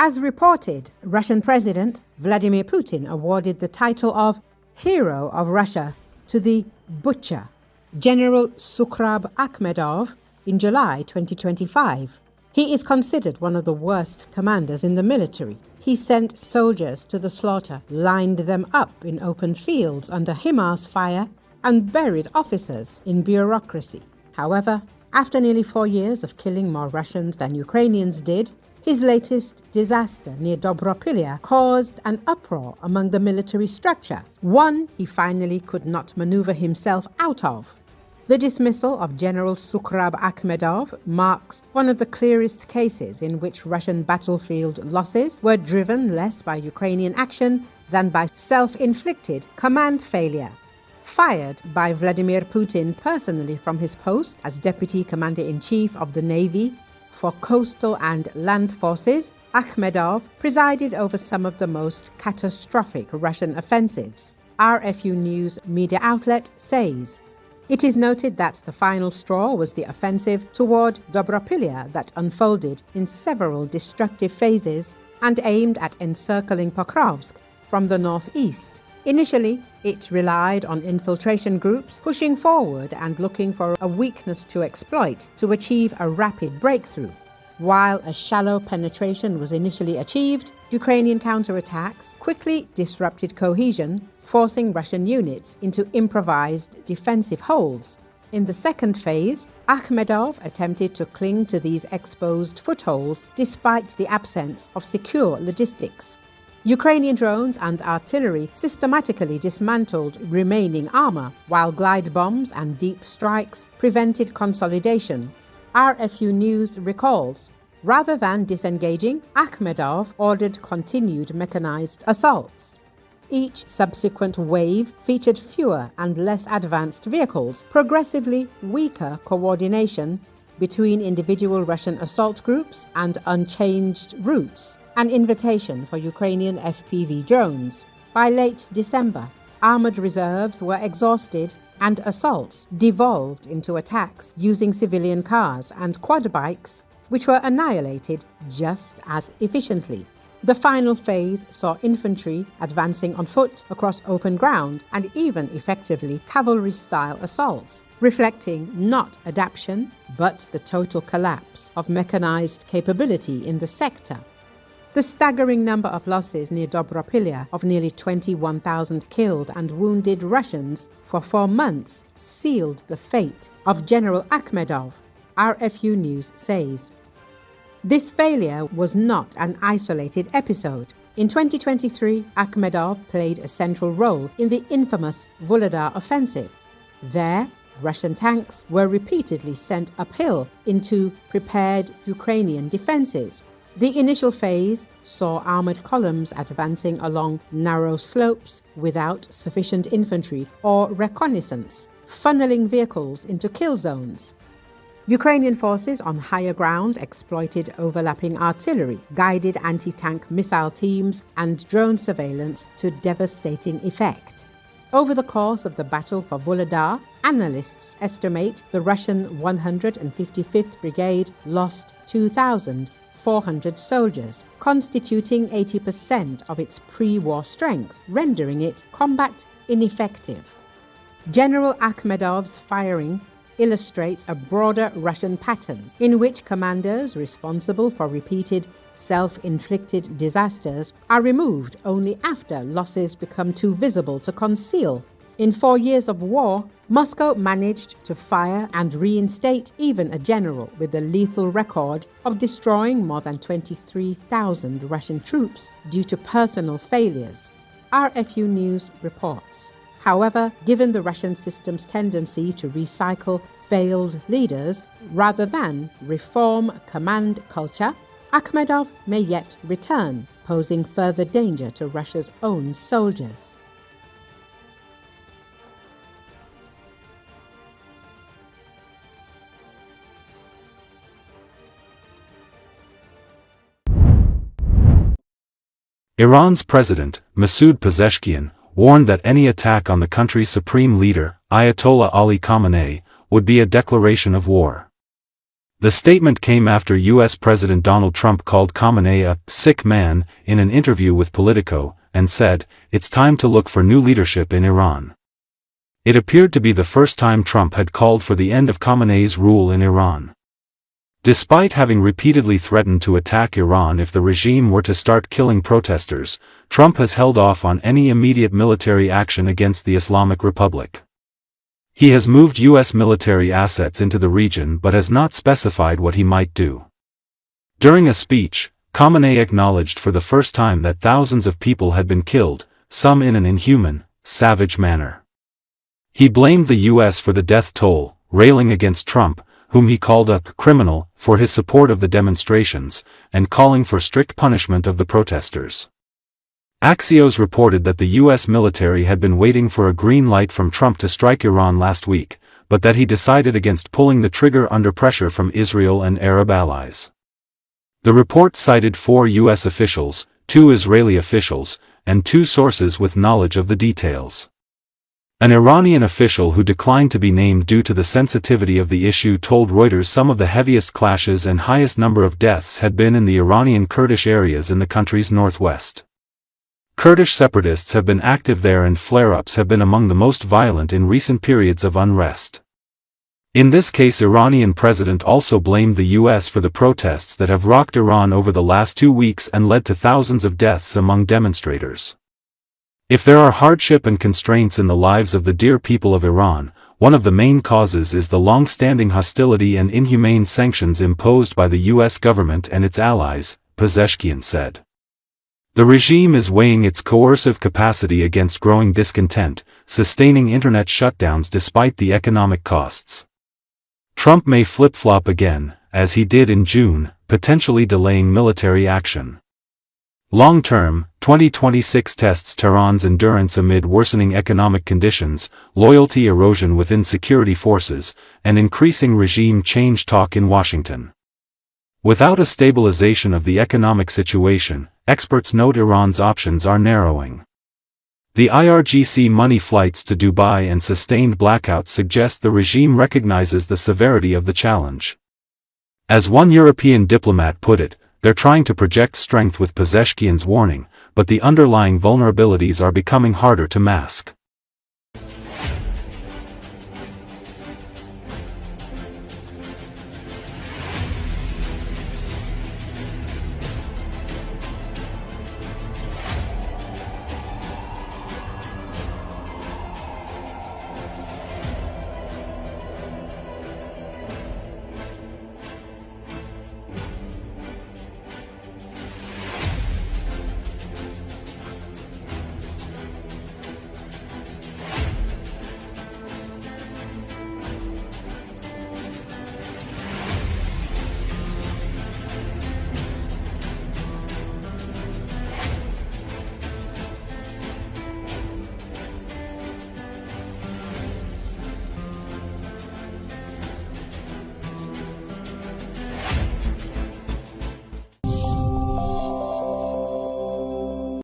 As reported, Russian President Vladimir Putin awarded the title of Hero of Russia to the Butcher, General Sukhrab Akhmedov, in July 2025. He is considered one of the worst commanders in the military. He sent soldiers to the slaughter, lined them up in open fields under HIMARS fire, and buried officers in bureaucracy. However, after nearly 4 years of killing more Russians than Ukrainians did, his latest disaster near Dobropillia caused an uproar among the military structure, one he finally could not maneuver himself out of. The dismissal of General Sukhrab Akhmedov marks one of the clearest cases in which Russian battlefield losses were driven less by Ukrainian action than by self-inflicted command failure. Fired by Vladimir Putin personally from his post as Deputy Commander-in-Chief of the Navy for coastal and land forces, Akhmedov presided over some of the most catastrophic Russian offensives. RFU News media outlet says, it is noted that the final straw was the offensive toward Dobropillia that unfolded in several destructive phases and aimed at encircling Pokrovsk from the northeast. Initially, it relied on infiltration groups pushing forward and looking for a weakness to exploit to achieve a rapid breakthrough. While a shallow penetration was initially achieved, Ukrainian counterattacks quickly disrupted cohesion, forcing Russian units into improvised defensive holds. In the second phase, Akhmedov attempted to cling to these exposed footholds despite the absence of secure logistics. Ukrainian drones and artillery systematically dismantled remaining armor, while glide bombs and deep strikes prevented consolidation. RFU News recalls, rather than disengaging, Akhmedov ordered continued mechanized assaults. Each subsequent wave featured fewer and less advanced vehicles, progressively weaker coordination between individual Russian assault groups, and unchanged routes. An invitation for Ukrainian FPV drones. By late December, armored reserves were exhausted and assaults devolved into attacks using civilian cars and quadbikes, which were annihilated just as efficiently. The final phase saw infantry advancing on foot across open ground and even effectively cavalry-style assaults, reflecting not adaptation but the total collapse of mechanized capability in the sector. The staggering number of losses near Dobropillia of nearly 21,000 killed and wounded Russians for 4 months sealed the fate of General Akhmedov, RFU News says. This failure was not an isolated episode. In 2023, Akhmedov played a central role in the infamous Vuhledar offensive. There, Russian tanks were repeatedly sent uphill into prepared Ukrainian defenses. The initial phase saw armored columns advancing along narrow slopes without sufficient infantry or reconnaissance, funneling vehicles into kill zones. Ukrainian forces on higher ground exploited overlapping artillery, guided anti-tank missile teams, and drone surveillance to devastating effect. Over the course of the battle for Vuhledar, analysts estimate the Russian 155th Brigade lost 2,400 soldiers, constituting 80% of its pre-war strength, rendering it combat ineffective. General Akhmedov's firing illustrates a broader Russian pattern in which commanders responsible for repeated self-inflicted disasters are removed only after losses become too visible to conceal. In 4 years of war, Moscow managed to fire and reinstate even a general with the lethal record of destroying more than 23,000 Russian troops due to personal failures, RFU News reports. However, given the Russian system's tendency to recycle failed leaders rather than reform command culture, Akhmedov may yet return, posing further danger to Russia's own soldiers. Iran's president, Masoud Pezeshkian, warned that any attack on the country's supreme leader, Ayatollah Ali Khamenei, would be a declaration of war. The statement came after U.S. President Donald Trump called Khamenei a sick man in an interview with Politico, and said, "It's time to look for new leadership in Iran." It appeared to be the first time Trump had called for the end of Khamenei's rule in Iran. Despite having repeatedly threatened to attack Iran if the regime were to start killing protesters, Trump has held off on any immediate military action against the Islamic Republic. He has moved U.S. military assets into the region but has not specified what he might do. During a speech, Khamenei acknowledged for the first time that thousands of people had been killed, some in an inhuman, savage manner. He blamed the U.S. for the death toll, railing against Trump, whom he called a criminal, for his support of the demonstrations, and calling for strict punishment of the protesters. Axios reported that the U.S. military had been waiting for a green light from Trump to strike Iran last week, but that he decided against pulling the trigger under pressure from Israel and Arab allies. The report cited 4 U.S. officials, 2 Israeli officials, and 2 sources with knowledge of the details. An Iranian official who declined to be named due to the sensitivity of the issue told Reuters some of the heaviest clashes and highest number of deaths had been in the Iranian Kurdish areas in the country's northwest. Kurdish separatists have been active there and flare-ups have been among the most violent in recent periods of unrest. In this case, Iranian president also blamed the U.S. for the protests that have rocked Iran over the last 2 weeks and led to thousands of deaths among demonstrators. If there are hardship and constraints in the lives of the dear people of Iran, one of the main causes is the long-standing hostility and inhumane sanctions imposed by the U.S. government and its allies, Pezeshkian said. The regime is weighing its coercive capacity against growing discontent, sustaining internet shutdowns despite the economic costs. Trump may flip-flop again, as he did in June, potentially delaying military action. Long-term, 2026 tests Tehran's endurance amid worsening economic conditions, loyalty erosion within security forces, and increasing regime change talk in Washington. Without a stabilization of the economic situation, experts note Iran's options are narrowing. The IRGC money flights to Dubai and sustained blackouts suggest the regime recognizes the severity of the challenge. As one European diplomat put it, they're trying to project strength with Pezeshkian's warning, but the underlying vulnerabilities are becoming harder to mask.